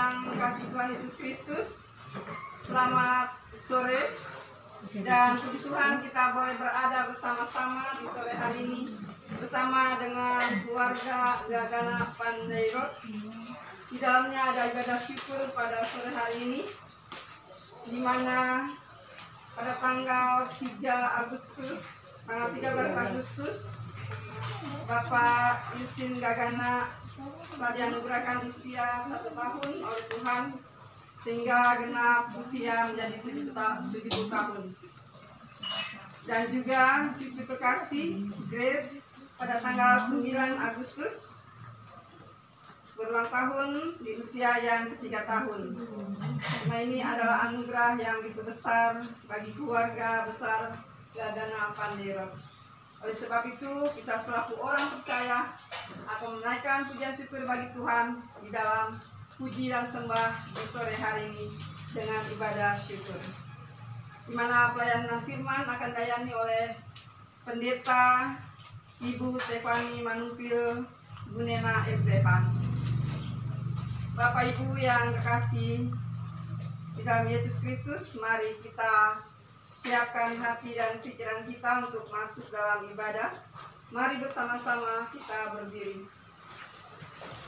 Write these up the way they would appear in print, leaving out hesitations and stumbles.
yang kasih Tuhan Yesus Kristus, selamat sore. Dan puji Tuhan kita boleh berada bersama-sama di sore hari ini bersama dengan keluarga Gagana Pandairot. Di dalamnya ada ibadah syukur pada sore hari ini, di mana pada tanggal 13 Agustus Bapak Justin Gagana telah dianugerahkan usia 1 tahun oleh Tuhan, sehingga genap usia menjadi 70 tahun. Dan juga cucu kekasih Grace pada tanggal 9 Agustus berulang tahun di usia yang ke-3 tahun. Nah, ini adalah anugerah yang begitu besar bagi keluarga besar Gagana Pandairot. Oleh sebab itu, kita selaku orang percaya akan menaikkan pujian syukur bagi Tuhan di dalam puji dan sembah di sore hari ini dengan ibadah syukur, di mana pelayanan firman akan dayani oleh Pendeta Ibu Stefani Manumpil Bunena Efrevan. Bapak Ibu yang kekasih di dalam Yesus Kristus, mari kita siapkan hati dan pikiran kita untuk masuk dalam ibadah. Mari bersama-sama kita berdiri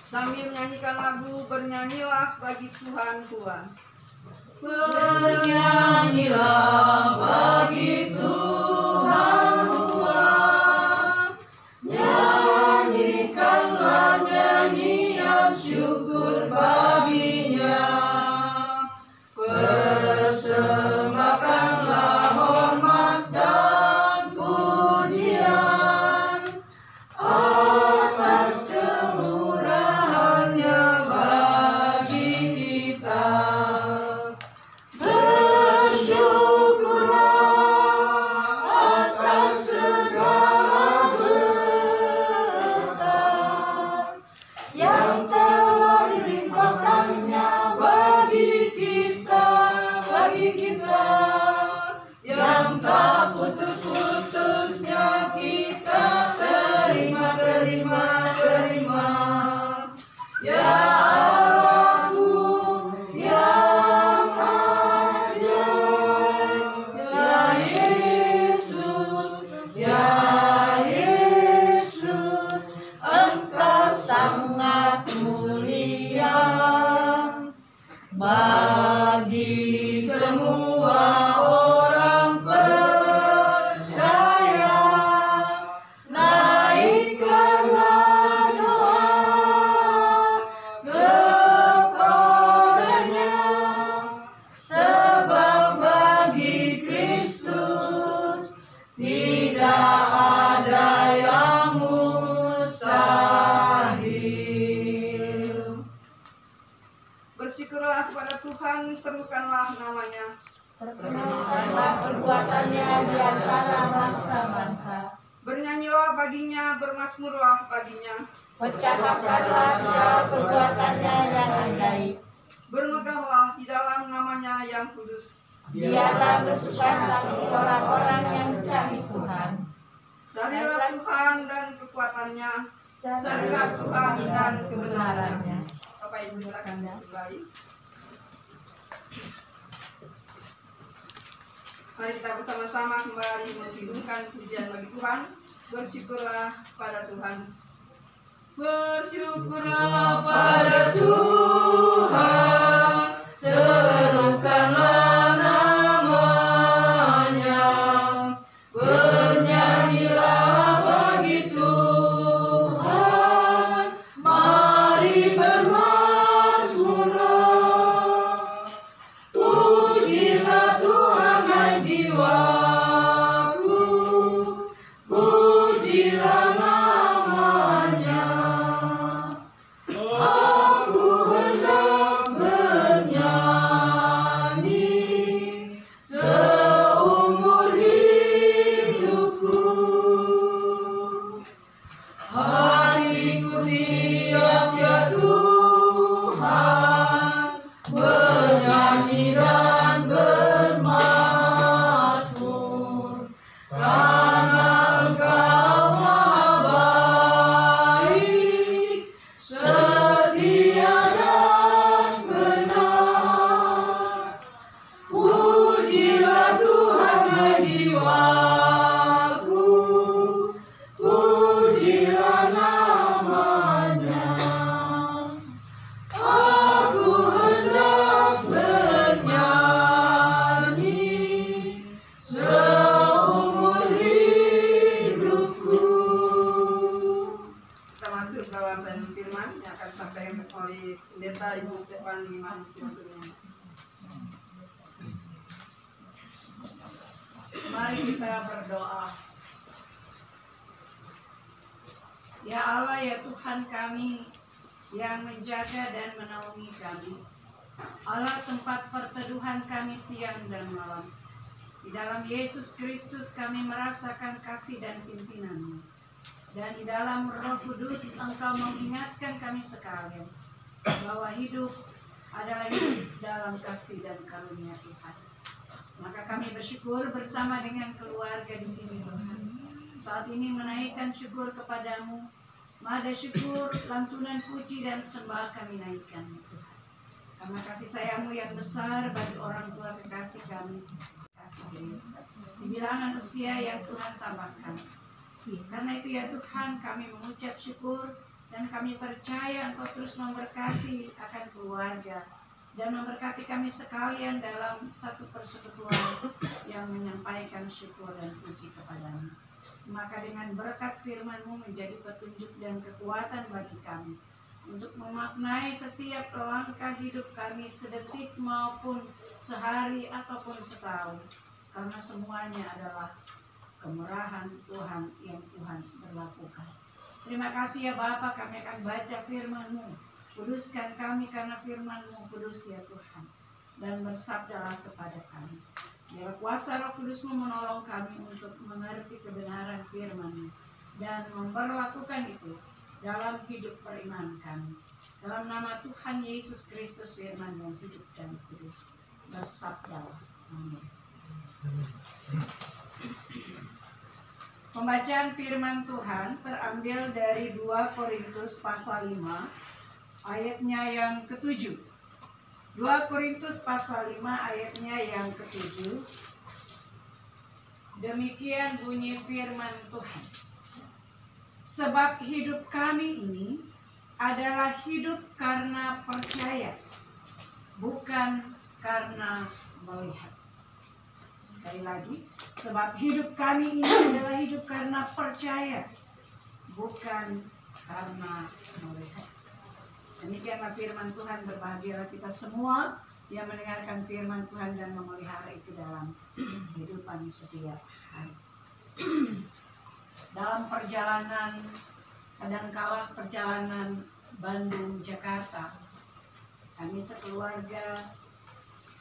sambil menyanyikan lagu Bernyanyilah Bagi Tuhan Tuhan. Bernyanyilah bagi Tuhan Tuhan, nyanyikanlah nyanyian syukur baginya, persembahkanlah hormat dan pujian atas kemurahannya bagi kita. Bagi semua orang percaya, naikkanlah doa kepadanya, sebab bagi Kristus tidak ada yang mustahil. Bersyukurlah kepada Tuhan, serukanlah namanya. Perkenalkanlah perbuatannya di antara bangsa-bangsa. Bernyanyilah baginya, bermazmurlah baginya. Percakapkanlah segala perbuatannya yang ajaib. Bermegahlah di dalam namanya yang kudus. Biarlah bersuka hati orang-orang yang mencari Tuhan. Carilah Tuhan dan kekuatannya. Carilah Tuhan dan kebenarannya. Bapak Ibu silakan kembali. Mari kita bersama-sama kembali menghidupkan pujian bagi Tuhan. Bersyukurlah pada Tuhan. Bersyukurlah pada Tuhan, serukanlah namanya. Bernyanyilah bagi Tuhan, mari bermazmurlah. Pujilah Tuhan hai jiwaku, pujilah namanya. Aku hendak kita Ibu Stefani Mantunya. Mari kita berdoa. Ya Allah, ya Tuhan kami yang menjaga dan menaungi kami, Allah tempat perteduhan kami siang dan malam. Di dalam Yesus Kristus kami merasakan kasih dan pimpinan-Mu. Dan di dalam Roh Kudus Engkau mengingatkan kami sekalian bahwa hidup adalah hidup dalam kasih dan karunia Tuhan. Maka kami bersyukur bersama dengan keluarga di sini Tuhan. Saat ini menaikkan syukur kepadamu. Mada syukur, lantunan puji dan sembah kami naikkan Tuhan. Karena kasih sayang-Mu yang besar bagi orang tua kekasih kami, kasih Grace, di bilangan usia yang Tuhan tambahkan. Karena itu ya Tuhan, kami mengucap syukur dan kami percaya Engkau terus memberkati akan keluarga dan memberkati kami sekalian dalam satu persekutuan yang menyampaikan syukur dan puji kepadamu. Maka dengan berkat firman-Mu menjadi petunjuk dan kekuatan bagi kami untuk memaknai setiap langkah hidup kami sedetik maupun sehari ataupun setahun, karena semuanya adalah kemurahan Tuhan yang Tuhan berlakukan. Terima kasih ya Bapa, kami akan baca firman-Mu. Kuduskan kami karena firman-Mu kudus ya Tuhan, dan bersabdalah kepada kami. Biar kuasa Roh Kudus-Mu menolong kami untuk mengerti kebenaran firman-Mu dan memperlakukan itu dalam hidup beriman kami. Dalam nama Tuhan Yesus Kristus, firman yang hidup dan kudus, bersabdalah. Amin. Pembacaan firman Tuhan terambil dari 2 Korintus pasal 5 ayatnya yang ke-7. 2 Korintus pasal 5 ayatnya yang ke-7. Demikian bunyi firman Tuhan. Sebab hidup kami ini adalah hidup karena percaya, bukan karena melihat. Sekali lagi, sebab hidup kami ini adalah hidup karena percaya, bukan karena melihat. Demikianlah firman Tuhan. Berbahagialah kita semua yang mendengarkan firman Tuhan dan memelihara itu dalam kehidupan setiap hari. Dalam perjalanan, kadangkala perjalanan Bandung-Jakarta, kami sekeluarga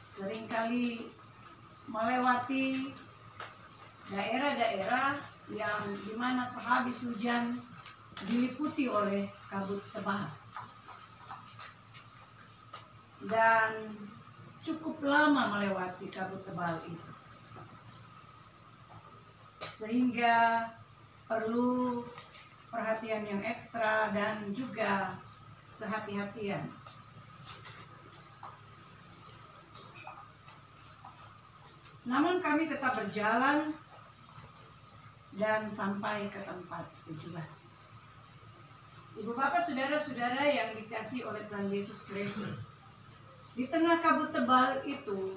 seringkali melewati daerah-daerah yang dimana sehabis hujan diliputi oleh kabut tebal. Dan cukup lama melewati kabut tebal itu. Sehingga perlu perhatian yang ekstra dan juga kehati-hatian. Namun kami tetap berjalan dan sampai ke tempat tujuan. Ibu bapak saudara-saudara yang dikasihi oleh Tuhan Yesus Kristus, di tengah kabut tebal itu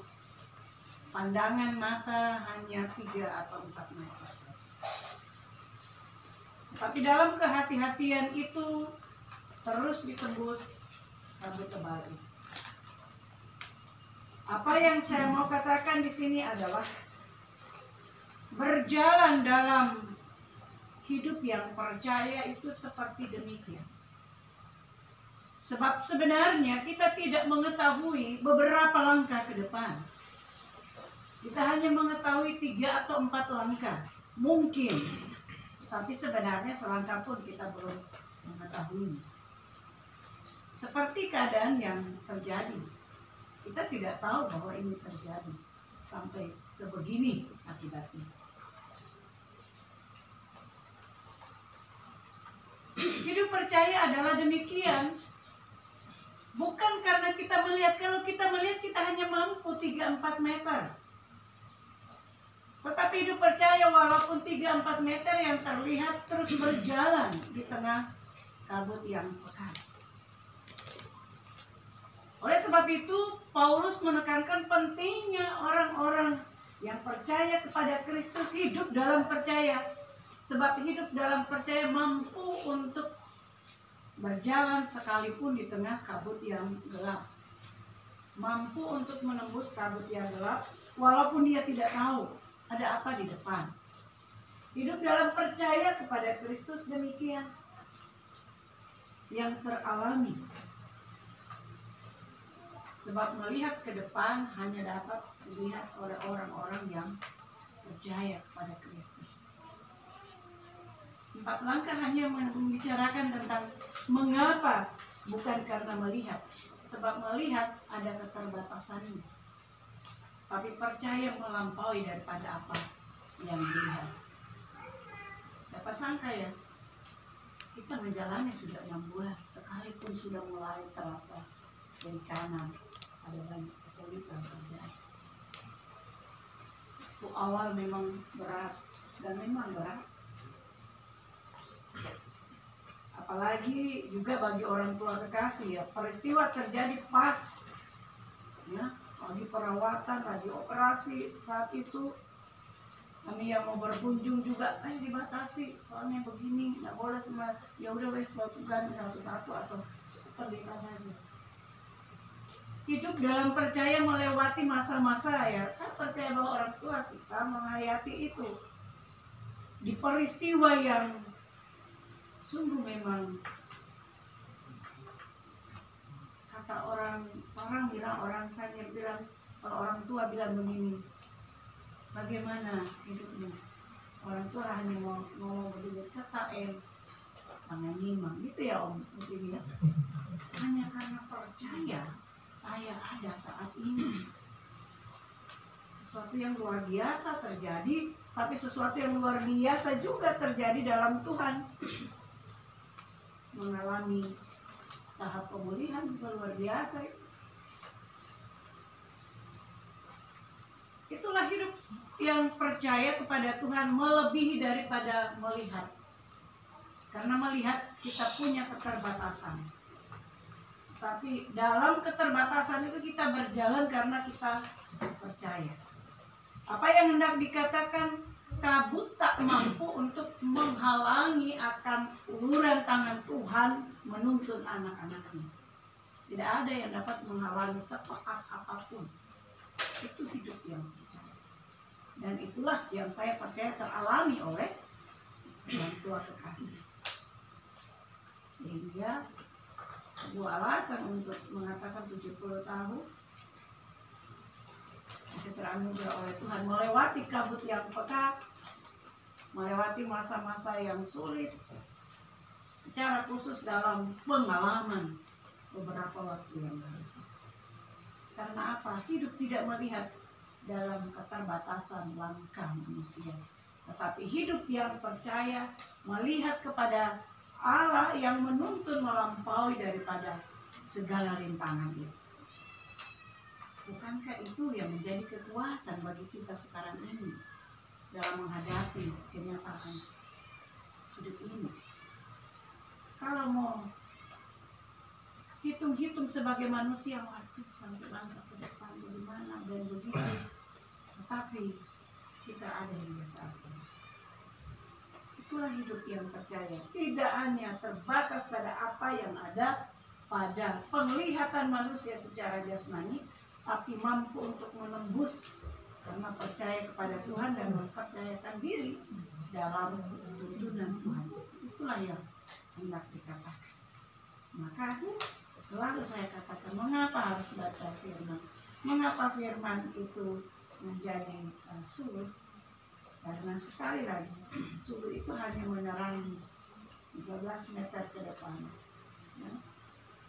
pandangan mata hanya 3 atau 4 meter saja. Tapi dalam kehati-hatian itu terus ditembus kabut tebal itu. Apa yang saya mau katakan di sini adalah berjalan dalam hidup yang percaya itu seperti demikian. Sebab sebenarnya kita tidak mengetahui beberapa langkah ke depan. Kita hanya mengetahui 3 atau 4 langkah. Mungkin. Tapi sebenarnya selangkah pun kita belum mengetahui. Seperti keadaan yang terjadi. Kita tidak tahu bahwa ini terjadi. Sampai sebegini akibatnya. Hidup percaya adalah demikian. Bukan karena kita melihat. Kalau kita melihat kita hanya mampu 3-4 meter. Tetapi hidup percaya walaupun 3-4 meter yang terlihat terus berjalan di tengah kabut yang pekat. Oleh sebab itu Paulus menekankan pentingnya orang-orang yang percaya kepada Kristus hidup dalam percaya. Sebab hidup dalam percaya mampu untuk berjalan sekalipun di tengah kabut yang gelap. Mampu untuk menembus kabut yang gelap walaupun dia tidak tahu ada apa di depan. Hidup dalam percaya kepada Kristus demikian yang teralami. Sebab melihat ke depan hanya dapat dilihat oleh orang-orang yang percaya kepada Kristus. 4 langkah hanya membicarakan tentang mengapa, bukan karena melihat. Sebab melihat ada keterbatasannya. Tapi percaya melampaui daripada apa yang dilihat. Siapa sangka ya, kita menjalani sudah 6 bulan, sekalipun sudah mulai terasa dari kanan ada banyak kesulitan terjadi. Itu awal memang berat dan memang berat. Apalagi juga bagi orang tua kekasih ya, peristiwa terjadi pas ya, lagi perawatan, lagi operasi saat itu. Kami yang mau berkunjung juga dibatasi, soalnya begini nggak boleh semua, ya udah wes lakukan satu-satu atau pernikahan saja. Hidup dalam percaya melewati masa-masa ya, saya percaya bahwa orang tua kita menghayati itu di peristiwa yang sungguh memang, kata orang bilang, orang sanyir bilang, kalau orang tua bilang begini, bagaimana hidupmu? Orang tua hanya mau ngomong begini, kata tangan nimang, gitu ya Om, begini ya. Hanya karena percaya saya ada saat ini. Sesuatu yang luar biasa terjadi, tapi sesuatu yang luar biasa juga terjadi dalam Tuhan. Mengalami tahap pemulihan juga luar biasa. Itulah hidup yang percaya kepada Tuhan melebihi daripada melihat. Karena melihat kita punya keterbatasan. Tapi dalam keterbatasan itu kita berjalan karena kita percaya. Apa yang hendak dikatakan, kabut tak mampu untuk menghalangi akan uluran tangan Tuhan menuntun anak-anaknya. Tidak ada yang dapat menghalangi sepekat apapun. Itu hidup yang percaya. Dan itulah yang saya percaya teralami oleh orang tua kekasih. Sehingga sebuah alasan untuk mengatakan 70 tahun bisa teranugerah oleh Tuhan, melewati kabut yang pekat, melewati masa-masa yang sulit, secara khusus dalam pengalaman beberapa waktu yang lalu. Karena apa? Hidup tidak melihat dalam keterbatasan langkah manusia, tetapi hidup yang percaya melihat kepada Allah yang menuntun melampaui daripada segala rintangan itu. Bukankah itu yang menjadi kekuatan bagi kita sekarang ini dalam menghadapi kenyataan hidup ini? Kalau mau hitung-hitung sebagai manusia, waduh sampai langkah ke depan bagaimana dan begitu. Tetapi kita ada hingga saat ini. Itulah hidup yang percaya. Tidak hanya terbatas pada apa yang ada pada penglihatan manusia secara jasmani, tapi mampu untuk menembus karena percaya kepada Tuhan dan mempercayakan diri dalam tuntunan Tuhan. Itulah yang hendak dikatakan. Maka selalu saya katakan, mengapa harus baca firman? Mengapa firman itu menjadi sulit? Karena sekali lagi, sulit itu hanya menerangi 13 meter ke depan. Ya.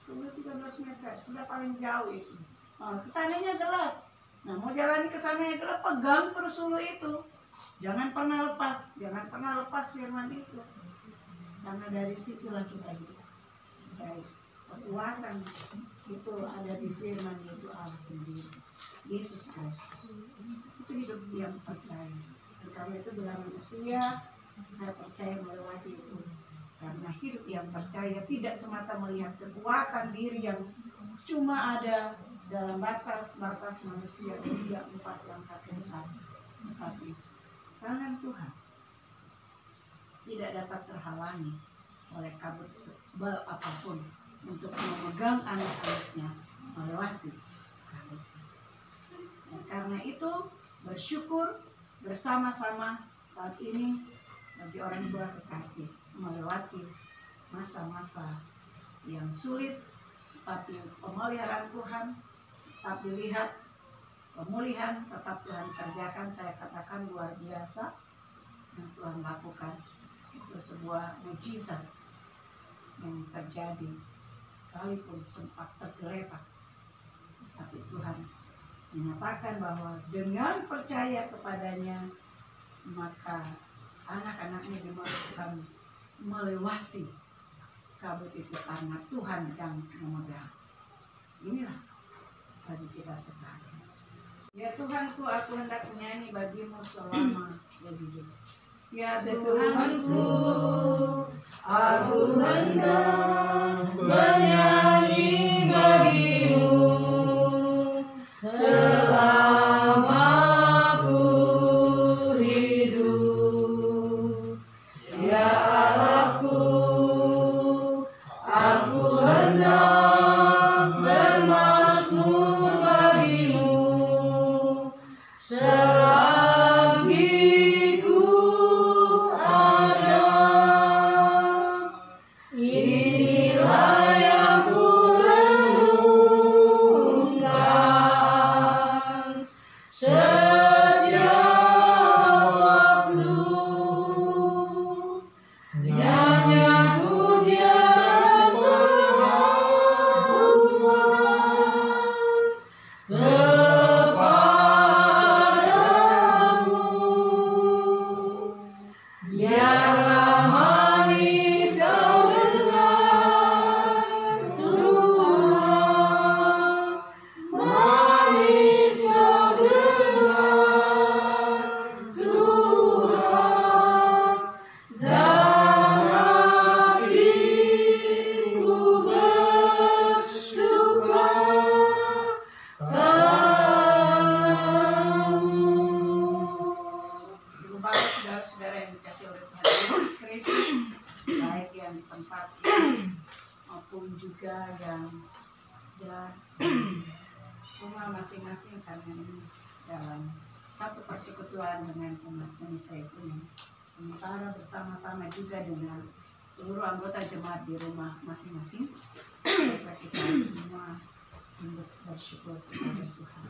Sulit 13 meter, sudah paling jauh itu. Kesananya gelap. Nah, mau jalani kesananya gelap, pegang terus sulu itu. Jangan pernah lepas firman itu. Karena dari situlah kita hidup. Jadi, kekuatan itu ada di firman itu Allah sendiri. Yesus Kristus. Itu hidup yang percaya. Dan karena itu dalam usia, saya percaya melewati itu. Karena hidup yang percaya tidak semata melihat kekuatan diri yang cuma ada dalam batas-batas manusia 3-4 langkah ke depan. Tetapi tangan Tuhan tidak dapat terhalangi oleh kabut sebal apapun untuk memegang anak-anaknya melewati kabut. Dan karena itu bersyukur bersama-sama saat ini bagi orang tua kekasih melewati masa-masa yang sulit, tapi pemeliharaan Tuhan tetap dilihat, pemulihan tetap Tuhan kerjakan. Saya katakan luar biasa yang Tuhan lakukan. Itu sebuah mujizat yang terjadi sekalipun sempat tergeletak, tapi Tuhan menyatakan bahwa dengan percaya kepadanya maka anak-anaknya dimasukkan melewati kabut itu karena Tuhan yang memegang. Inilah bagi kita sekalian. Ya Tuhanku, aku hendak menyanyi bagimu selama hidup. Ya Tuhanku, aku hendak menyanyi bagimu selama aku hidup. Ya Allahku, aku hendak bermazmur bagimu selagi ku ada. Inilah yang ku renungkan setiap waktu. Nyanyian pujian kepadamu, biarlah manis kau dengar Tuhan, manis kau dengar Tuhan, dan hatiku bersuka Ibu bapak, saudara-saudara yang dikasih oleh Tuhan Yesus Kristus, baik yang di tempat ini maupun juga yang di rumah masing-masing, karena ini dalam satu persekutuan dengan jemaat Indonesia ini. Sementara bersama-sama juga dengan seluruh anggota jemaat di rumah masing-masing, maka kita semua untuk bersyukur kepada Tuhan.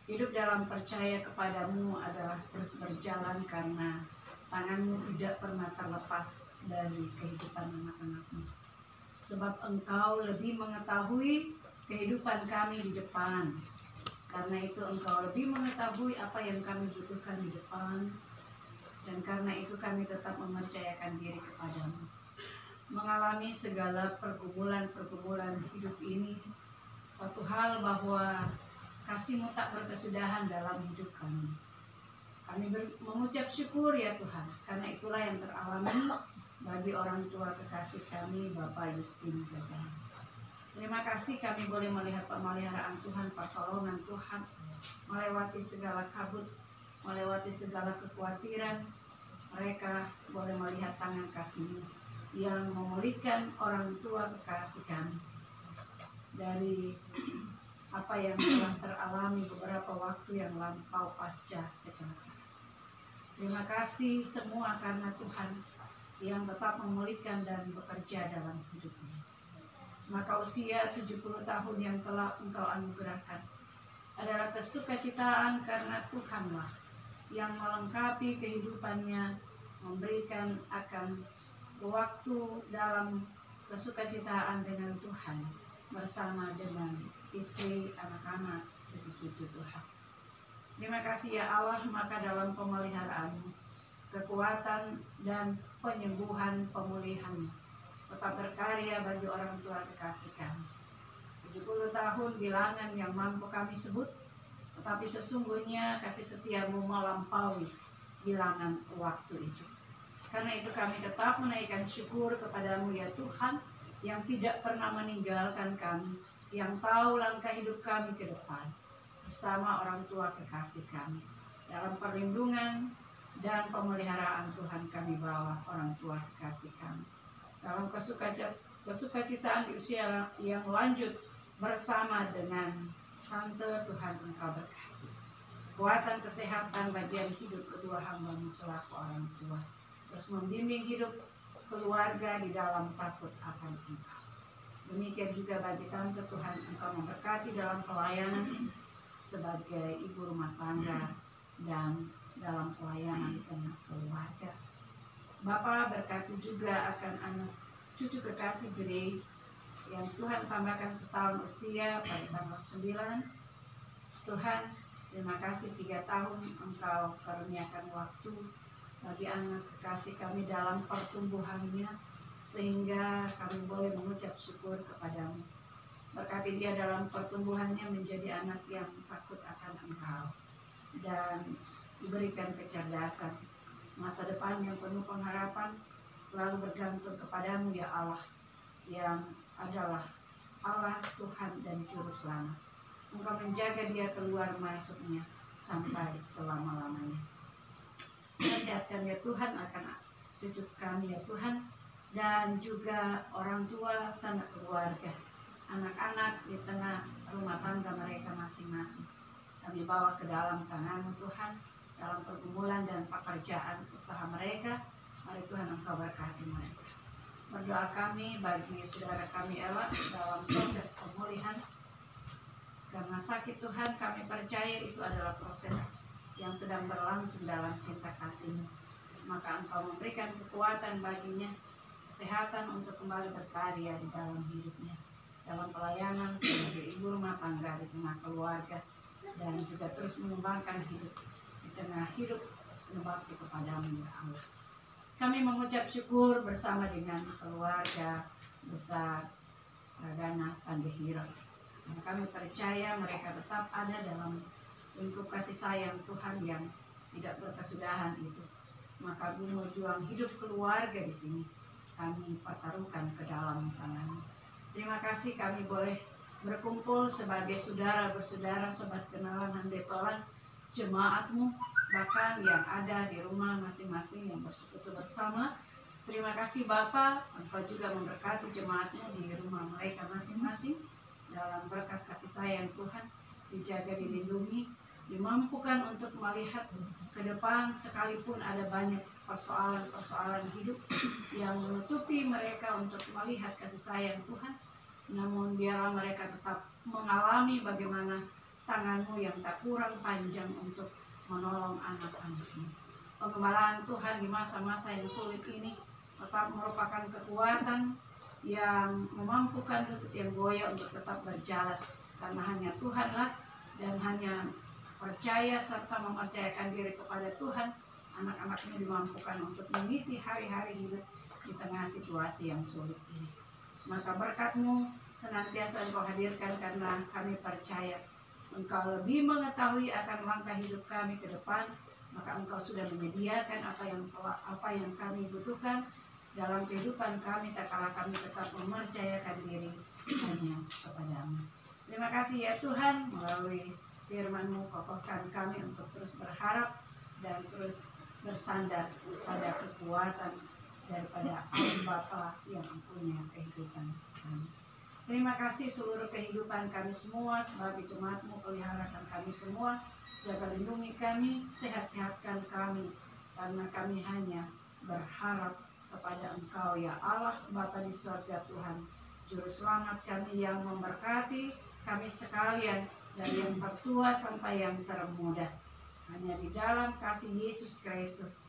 Hidup dalam percaya kepadamu adalah terus berjalan karena tanganmu tidak pernah terlepas dari kehidupan anak-anakmu. Sebab engkau lebih mengetahui kehidupan kami di depan. Karena itu engkau lebih mengetahui apa yang kami butuhkan di depan. Dan karena itu kami tetap mempercayakan diri kepadamu. Mengalami segala pergumulan-pergumulan hidup ini, satu hal bahwa kasih-Mu tak berkesudahan dalam hidup kami. Kami mengucap syukur ya Tuhan, karena itulah yang teralami bagi orang tua kekasih kami, Bapak Justin Gagan. Terima kasih kami boleh melihat pemeliharaan Tuhan, pertolongan Tuhan, melewati segala kabut, melewati segala kekhawatiran. Mereka boleh melihat tangan kasih-Mu yang memulihkan orang tua kekasih kami dari apa yang telah teralami beberapa waktu yang lampau pasca kecelakaan. Terima kasih semua karena Tuhan yang tetap memulihkan dan bekerja dalam hidupnya. Maka usia 70 tahun yang telah Engkau anugerahkan adalah kesukacitaan karena Tuhanlah yang melengkapi kehidupannya, memberikan akan waktu dalam kesukacitaan dengan Tuhan bersama dengan istri, anak-anak, cucu-cucu Tuhan. Terima kasih ya Allah, maka dalam pemeliharaan-Mu, kekuatan dan penyembuhan, pemulihan tetap berkarya bagi orang tua kekasih kami. 70 tahun bilangan yang mampu kami sebut, tetapi sesungguhnya kasih setia-Mu melampaui bilangan waktu itu. Karena itu kami tetap menaikkan syukur kepadamu ya Tuhan, yang tidak pernah meninggalkan kami, yang tahu langkah hidup kami ke depan bersama orang tua kekasih kami dalam perlindungan, dan pemeliharaan Tuhan kami bawa orang tua kasih kami. Dalam kesukacitaan di usia yang lanjut bersama dengan Tante, Tuhan Engkau berkati. Kuatan kesehatan bagian hidup kedua hamba-Mu selaku orang tua. Terus membimbing hidup keluarga di dalam takut akan Engkau. Demikian juga bagi Tante, Tuhan Engkau memberkati dalam pelayanan sebagai ibu rumah tangga dan dalam pelayanan di tengah keluarga. Bapa berkati juga akan anak cucu kekasih Grace yang Tuhan tambahkan setahun usia pada tanggal 9. Tuhan, terima kasih 3 tahun Engkau karuniakan waktu bagi anak kekasih kami dalam pertumbuhannya, sehingga kami boleh mengucap syukur kepadamu. Berkati dia dalam pertumbuhannya menjadi anak yang takut akan Engkau dan diberikan kecerdasan, masa depan yang penuh pengharapan, selalu bergantung kepadamu ya Allah, yang adalah Allah Tuhan dan Juru Selamat. Engkau menjaga dia keluar masuknya sampai selama-lamanya. Sehat-sehatkan ya Tuhan akan cucu kami ya Tuhan, dan juga orang tua sanak keluarga, anak-anak di tengah rumah tangga mereka masing-masing. Kami bawa ke dalam tangan-Mu Tuhan, dalam pergumulan dan pekerjaan usaha mereka. Mari Tuhan Engkau berkati mereka. Berdoa kami bagi saudara kami Ella dalam proses pemulihan. Karena sakit Tuhan, kami percaya itu adalah proses yang sedang berlangsung dalam cinta kasih-Mu. Maka Engkau memberikan kekuatan baginya, kesehatan untuk kembali berkarya di dalam hidupnya, dalam pelayanan sebagai ibu rumah tangga di tengah keluarga, dan juga terus mengembangkan hidup di tengah hidup berbakti kepadamu ya Allah. Kami mengucap syukur bersama dengan keluarga besar Ragana Pandehira. Dan kami percaya mereka tetap ada dalam lingkup kasih sayang Tuhan yang tidak berkesudahan itu. Maka gumul juang hidup keluarga di sini kami pertaruhkan ke dalam tangan-Mu. Terima kasih kami boleh berkumpul sebagai saudara bersaudara, sobat kenalan, handai tolan, jemaat-Mu, bahkan yang ada di rumah masing-masing yang bersekutu bersama. Terima kasih Bapa, Engkau juga memberkati jemaat-Mu di rumah mereka masing-masing dalam berkat kasih sayang Tuhan, dijaga, dilindungi, dimampukan untuk melihat ke depan sekalipun ada banyak persoalan-persoalan hidup yang menutupi mereka untuk melihat kasih sayang Tuhan. Namun biarlah mereka tetap mengalami bagaimana tangan-Mu yang tak kurang panjang untuk menolong anak-anak-Mu. Pengembalaan Tuhan di masa-masa yang sulit ini tetap merupakan kekuatan yang memampukan lutut yang goyah untuk tetap berjalan, karena hanya Tuhanlah, dan hanya percaya serta mempercayakan diri kepada Tuhan, anak-anaknya dimampukan untuk mengisi hari-hari hidup di tengah situasi yang sulit ini. Maka berkat-Mu senantiasa Engkau hadirkan, karena kami percaya Engkau lebih mengetahui akan langkah hidup kami ke depan. Maka Engkau sudah menyediakan apa yang kami butuhkan dalam kehidupan kami, tak kalah kami tetap mempercayakan diri hanya kepadamu. Terima kasih ya Tuhan, melalui firman-Mu kokohkan kami untuk terus berharap dan terus bersandar pada kekuatan daripada Allah Bapa yang punya kehidupan kami. Terima kasih seluruh kehidupan kami semua sebagai jemaat-Mu, peliharakan kami semua, jaga lindungi kami, sehat-sehatkan kami, karena kami hanya berharap kepada Engkau ya Allah Bapa di surga Tuhan, Juru Selamat kami yang memberkati kami sekalian, dari yang tertua sampai yang termuda. Hanya di dalam kasih Yesus Kristus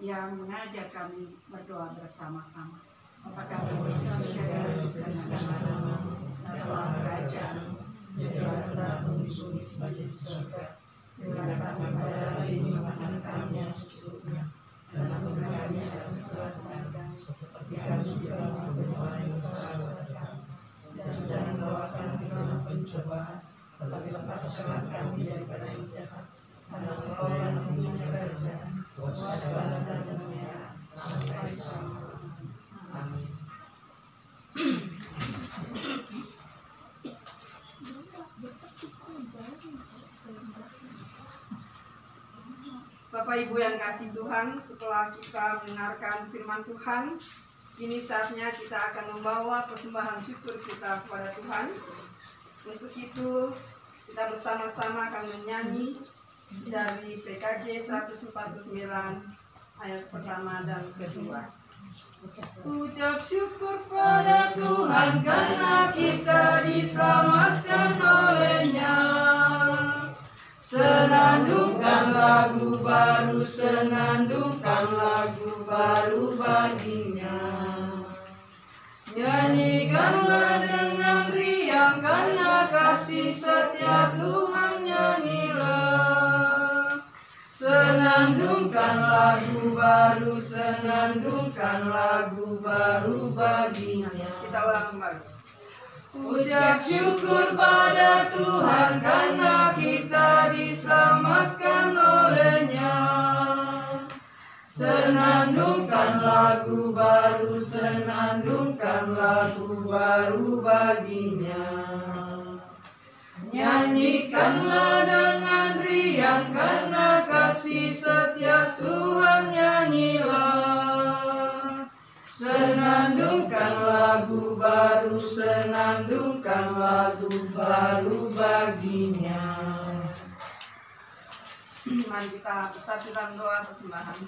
yang mengajak kami berdoa bersama-sama. Bapa kami di surga, dikuduskanlah namamu, datanglah kerajaan-Mu, jadilah kehendakmu di bumi seperti di surga. Berikanlah kami pada hari ini makanan kami yang secukupnya, dan ampuni kami atas kesalahan kami, seperti kami juga mengampuni orang yang bersalah kepada kami. Dan jangan bawa kami ke dalam pencobaan, tetapi lepaskanlah kami daripada yang jahat. Karena Engkau yang mempunyai kerajaan, kuasa dan kemuliaan sampai selama-lamanya. Amin. Bapak Ibu yang kasih Tuhan, setelah kita mendengarkan firman Tuhan, kini saatnya kita akan membawa persembahan syukur kita kepada Tuhan. Untuk itu kita bersama-sama akan menyanyi dari PKJ 149 ayat pertama dan kedua. Ucap syukur pada Tuhan karena kita diselamatkan oleh-Nya. Senandungkan lagu baru, senandungkan lagu baru baginya. Nyanyikanlah dengan riang karena kasih setia Tuhan, nyanyilah. Senandungkan lagu baru, senandungkan lagu baru baginya. Kita ulang kembali. Ucap syukur pada Tuhan karena kita diselamatkan oleh-Nya. Senandungkan lagu baru, senandungkan lagu baru baginya. Nyanyikanlah dengan riang karena kasih setia Tuhan, nyanyilah. Senandungkan lagu baru, senandungkan lagu baru baginya. Mari kita bersatu dalam doa persembahan.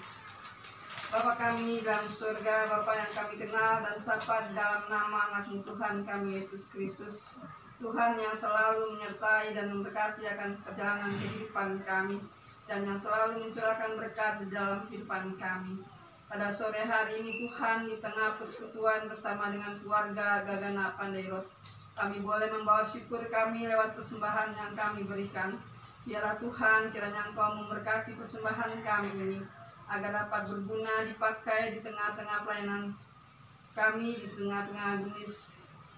Bapa kami dalam surga, Bapa yang kami kenal dan sapa dalam nama anak Tuhan kami Yesus Kristus, Tuhan yang selalu menyertai dan memberkati akan perjalanan kehidupan kami, dan yang selalu mencurahkan berkat di dalam kehidupan kami. Pada sore hari ini Tuhan, di tengah persekutuan bersama dengan keluarga Gagana Pandairot, kami boleh membawa syukur kami lewat persembahan yang kami berikan. Biarlah Tuhan, kiranya Engkau memberkati persembahan kami ini, agar dapat berguna dipakai di tengah-tengah pelayanan kami, di tengah-tengah Gunung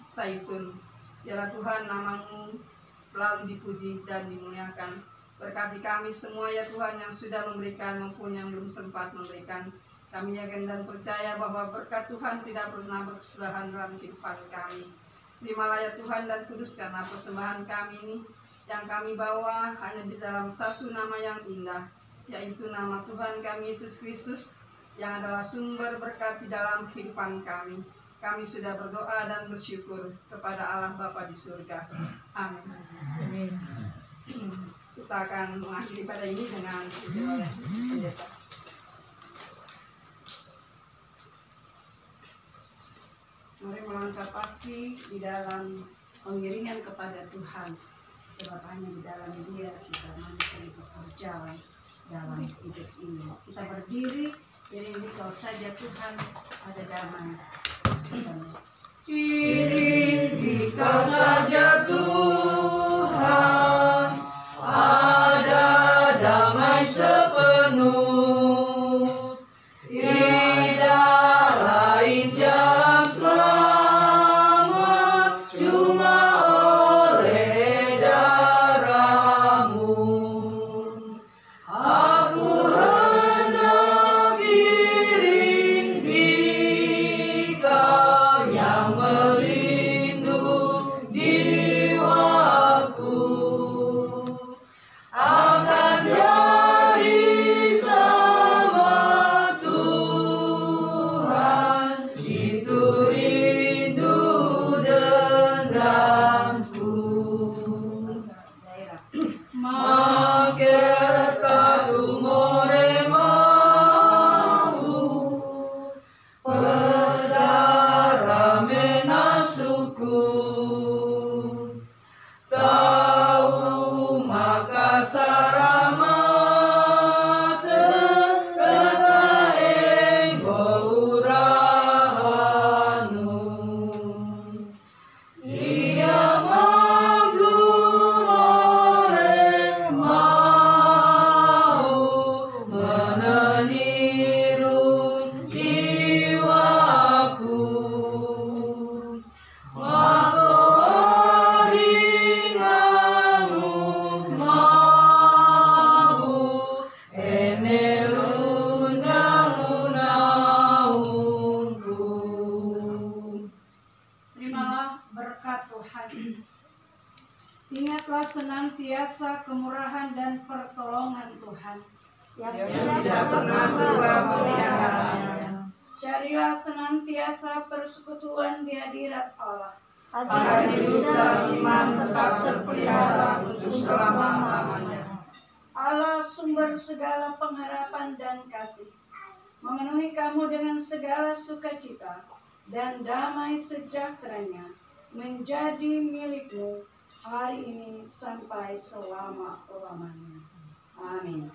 Zaitun. Biarlah Tuhan, nama-Mu selalu dipuji dan dimuliakan. Berkati kami semua ya Tuhan, yang sudah memberikan maupun yang belum sempat memberikan. Kami yakin dan percaya bahwa berkat Tuhan tidak pernah berkesudahan dalam kehidupan kami. Terimalah ya Tuhan dan kuduskanlah persembahan kami ini yang kami bawa hanya di dalam satu nama yang indah, yaitu nama Tuhan kami Yesus Kristus, yang adalah sumber berkat di dalam kehidupan kami. Kami sudah berdoa dan bersyukur kepada Allah Bapa di surga. Amin. Kita akan mengakhiri pada ini dengan dipimpin oleh pendeta. Mari melangkah pasti di dalam pengiringan kepada Tuhan, sebab hanya di dalam Dia kita mampu untuk berjalan dalam hidup ini. Kita berdiri, iring Dikau saja Tuhan, ada damai. Iring Dikau saja Tuhan, ada damai sepenuh. Tidak lain jalan selamat, cuma oleh darah-Mu. Aku hendak iring Dikau yang melindungi jiwaku. Akan jadi sama Tuhan, itu rindu dendamku. Maketa umore mau pedara menasuku, tahu maka sarama terkena urahanmu. Ia maju more mau meneniru jiwaku. Terimalah berkat Tuhan. Ingatlah senantiasa kemurahan dan pertolongan Tuhan yang tidak pernah berubah peliharaannya. Carilah senantiasa persekutuan di hadirat Allah, Agar hidup dalam iman tetap terpelihara untuk selama-lamanya. Allah sumber segala pengharapan dan kasih, memenuhi kamu dengan segala sukacita dan damai sejahteranya menjadi milikmu hari ini sampai selama-lamanya. Amin.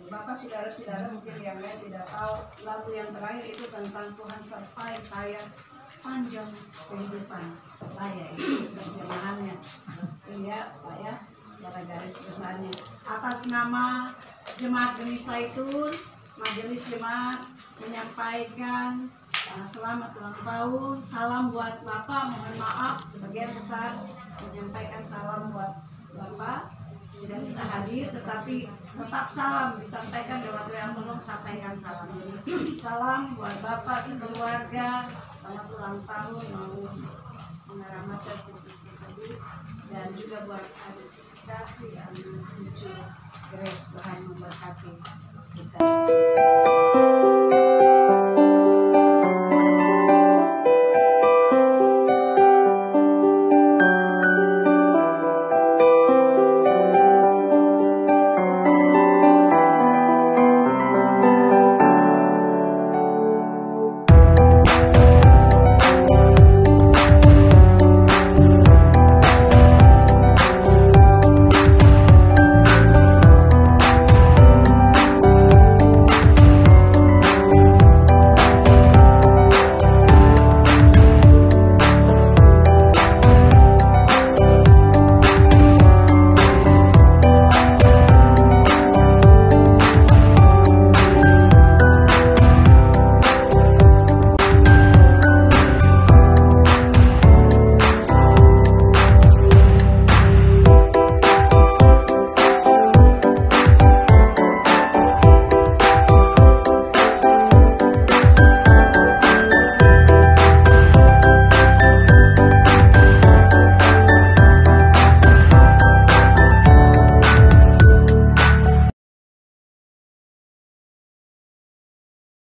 Bapak, saudara-saudara mungkin yang lain tidak tahu, lagu yang terakhir itu tentang Tuhan sertai saya sepanjang kehidupan saya. Itu terjemahannya. Iya, Pak ya, secara garis besarnya. Atas nama Jemaat Geni Zaitun, Majelis Jemaat menyampaikan selamat ulang tahun, salam buat Bapak, mohon maaf sebagian besar menyampaikan salam buat Bapak tidak bisa hadir, tetapi tetap salam disampaikan lewat WA, tolong sampaikan salam. Jadi salam buat Bapak sekeluarga, selamat ulang tahun, mau mengaramkan sedikit tadi, dan juga buat adik kasih anak cucu Grace, Tuhan memberkati kita.